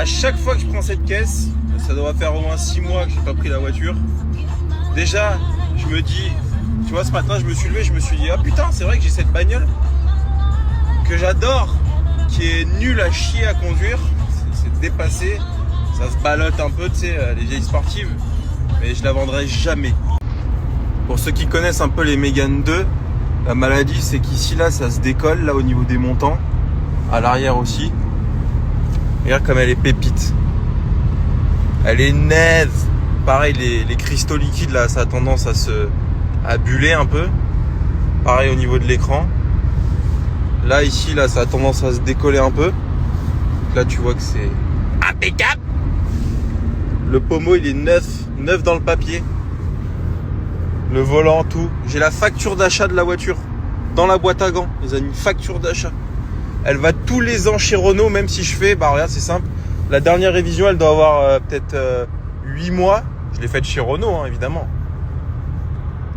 À chaque fois que je prends cette caisse, ça doit faire au moins 6 mois que j'ai pas pris la voiture. Déjà, je me dis, tu vois, ce matin, je me suis levé, je me suis dit, ah putain, c'est vrai que j'ai cette bagnole que j'adore, qui est nulle à chier à conduire. C'est dépassé, ça se ballotte un peu, tu sais, les vieilles sportives, mais je la vendrai jamais. Pour ceux qui connaissent un peu les Mégane 2, la maladie, c'est qu'ici, là, ça se décolle, là, au niveau des montants, à l'arrière aussi. Regarde comme elle est pépite. Elle est naze. Pareil, les cristaux liquides, là, ça a tendance à buller un peu. Pareil au niveau de l'écran. Là, ici, là, ça a tendance à se décoller un peu. Donc là, tu vois que c'est impeccable. Le pommeau, il est neuf dans le papier. Le volant, tout. J'ai la facture d'achat de la voiture dans la boîte à gants. Ils ont une facture d'achat. Elle va tous les ans chez Renault, même si je fais, bah regarde, c'est simple. La dernière révision, elle doit avoir peut-être 8 mois. Je l'ai faite chez Renault, hein, évidemment.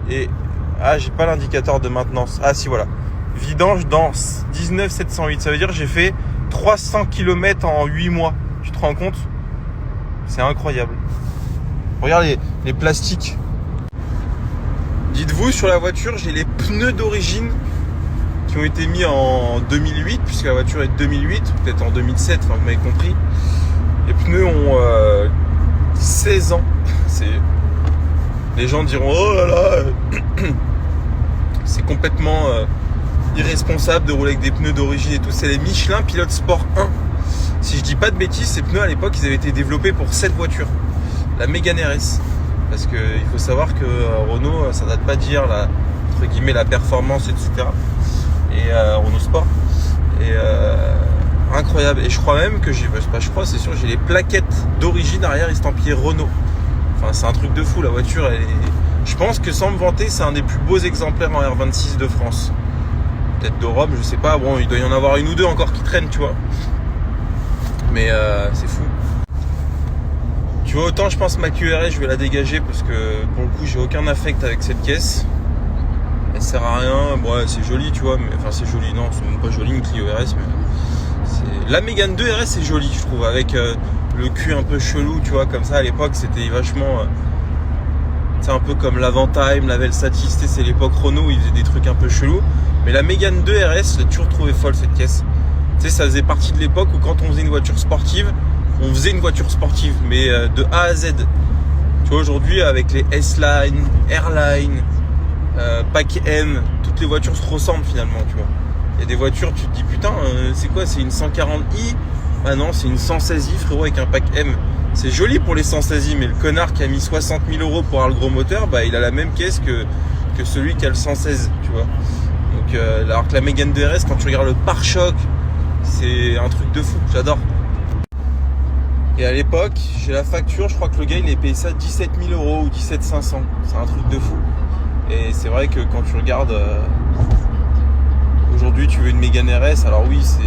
Et j'ai pas l'indicateur de maintenance. Ah si, voilà. Vidange dans 19708. Ça veut dire que j'ai fait 300 km en 8 mois. Tu te rends compte? C'est incroyable. Regarde les plastiques. Dites-vous, sur la voiture, j'ai les pneus d'origine qui ont été mis en 2008, puisque la voiture est de 2008, peut-être en 2007, enfin vous m'avez compris. Les pneus ont 16 ans. Les gens diront, oh là là, c'est complètement irresponsable de rouler avec des pneus d'origine et tout. C'est les Michelin Pilot Sport 1. Si je dis pas de bêtises, ces pneus à l'époque, ils avaient été développés pour cette voiture, la Mégane RS. Parce que il faut savoir que Renault, ça date pas d'hier, entre guillemets, la performance, etc. Et Renault Sport. Et incroyable. Et je crois même que c'est sûr, j'ai les plaquettes d'origine arrière estampillées Renault. Enfin, c'est un truc de fou, la voiture. Je pense que sans me vanter, c'est un des plus beaux exemplaires en R26 de France. Peut-être d'Europe, je sais pas. Bon, il doit y en avoir une ou deux encore qui traînent, tu vois. Mais c'est fou. Tu vois, autant je pense ma QRS, je vais la dégager parce que pour le coup, j'ai aucun affect avec cette caisse. Elle sert à rien. Bon, ouais, c'est joli, tu vois. Mais enfin, c'est joli. Non, c'est même pas joli une Clio RS, mais la Mégane 2 RS, c'est joli, je trouve, avec le cul un peu chelou, tu vois, comme ça à l'époque, c'était vachement. C'est un peu comme l'Avantime, la Velsati, c'est l'époque Renault où ils faisaient des trucs un peu chelous. Mais la Mégane 2 RS, j'ai toujours trouvé folle cette caisse. Tu sais, ça faisait partie de l'époque où quand on faisait une voiture sportive, on faisait une voiture sportive, mais de A à Z. Tu vois, aujourd'hui, avec les S-Line, Airline, Pack M, toutes les voitures se ressemblent finalement, tu vois. Il y a des voitures, tu te dis putain, c'est quoi, c'est une 140i? Ah non, c'est une 116i, frérot, avec un Pack M. C'est joli pour les 116i, mais le connard qui a mis 60 000 € pour avoir le gros moteur, bah il a la même caisse que celui qui a le 116, tu vois. Donc, alors que la Mégane 2 RS, quand tu regardes le pare-choc, c'est un truc de fou, j'adore. Et à l'époque, j'ai la facture, je crois que le gars il a payé ça 17 000 € ou 17 500. C'est un truc de fou. Et c'est vrai que quand tu regardes, aujourd'hui tu veux une Mégane RS, alors oui c'est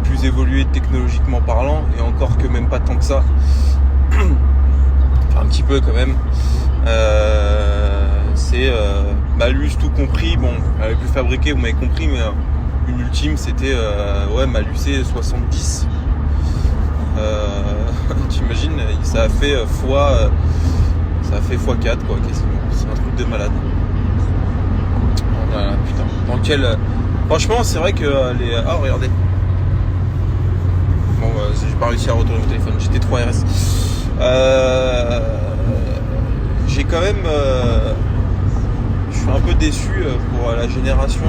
plus évolué technologiquement parlant, et encore que même pas tant que ça. Enfin un petit peu quand même. C'est malus tout compris, bon elle est plus fabriquée, vous m'avez compris, mais une ultime c'était malusé 70. T'imagines, ça a fait x4 quoi, quasiment. C'est un truc de malade. Voilà, putain. Dans quel. Franchement, c'est vrai que les. Ah, regardez. Bon, j'ai pas réussi à retourner mon téléphone. J'étais 3 RS. J'ai quand même. Je suis un peu déçu pour la génération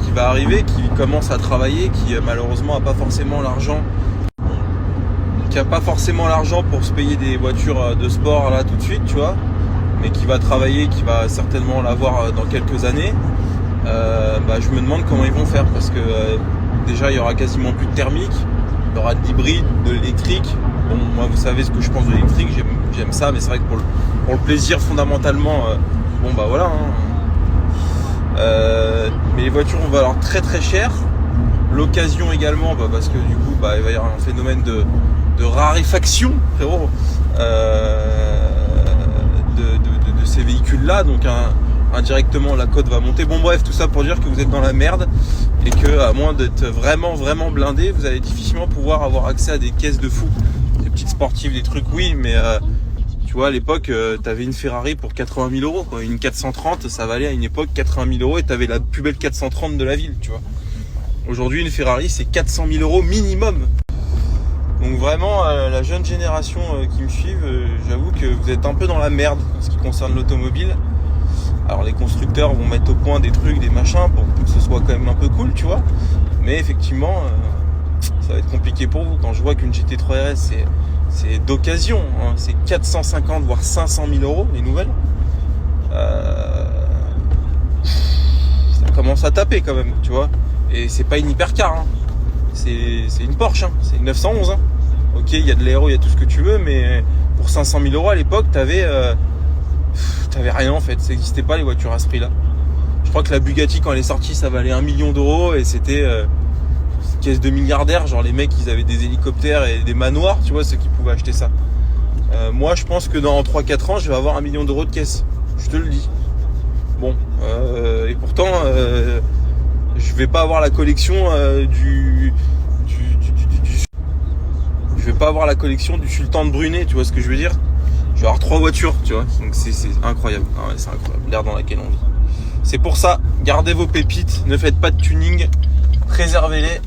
qui va arriver, qui commence à travailler, qui malheureusement a pas forcément l'argent. Qui a pas forcément l'argent pour se payer des voitures de sport là tout de suite, tu vois, mais qui va travailler, qui va certainement l'avoir dans quelques années. Je me demande comment ils vont faire, parce que déjà il y aura quasiment plus de thermique, il y aura de l'hybride, de l'électrique. Bon, moi vous savez ce que je pense de l'électrique, j'aime ça, mais c'est vrai que pour le plaisir fondamentalement, voilà. Mais les voitures vont valoir très très cher. L'occasion également, parce que du coup il va y avoir un phénomène de raréfaction, frérot, de ces véhicules-là. Donc indirectement la cote va monter. Bon bref, tout ça pour dire que vous êtes dans la merde et que à moins d'être vraiment vraiment blindé, vous allez difficilement pouvoir avoir accès à des caisses de fou. Des petites sportives, des trucs, oui, mais tu vois, à l'époque, t'avais une Ferrari pour 80 000 euros, quoi. Une 430, ça valait à une époque 80 000 euros et t'avais la plus belle 430 de la ville, tu vois. Aujourd'hui, une Ferrari, c'est 400 000 euros minimum. Donc vraiment, la jeune génération qui me suivent, j'avoue que vous êtes un peu dans la merde en ce qui concerne l'automobile. Alors les constructeurs vont mettre au point des trucs, des machins pour que ce soit quand même un peu cool, tu vois. Mais effectivement, ça va être compliqué pour vous. Quand je vois qu'une GT3 RS, c'est d'occasion, hein. C'est 450 voire 500 000 euros les nouvelles. Ça commence à taper quand même, tu vois. Et c'est pas une hypercar, hein. C'est une Porsche, hein. C'est une 911. Hein. Ok, il y a de l'aéro, il y a tout ce que tu veux, mais pour 500 000 euros à l'époque, t'avais rien en fait. Ça n'existait pas les voitures à ce prix-là. Je crois que la Bugatti, quand elle est sortie, ça valait 1 million d'euros et c'était une caisse de milliardaires. Genre les mecs, ils avaient des hélicoptères et des manoirs, tu vois, ceux qui pouvaient acheter ça. Moi, je pense que dans 3-4 ans, je vais avoir 1 million d'euros de caisse. Je te le dis. Bon, et pourtant, je vais pas avoir la collection je vais pas avoir la collection du Sultan de Brunei, tu vois ce que je veux dire. Je vais avoir 3 voitures, tu vois. Donc c'est incroyable. Ah ouais, c'est incroyable, l'ère dans laquelle on vit. C'est pour ça, gardez vos pépites, ne faites pas de tuning, préservez-les.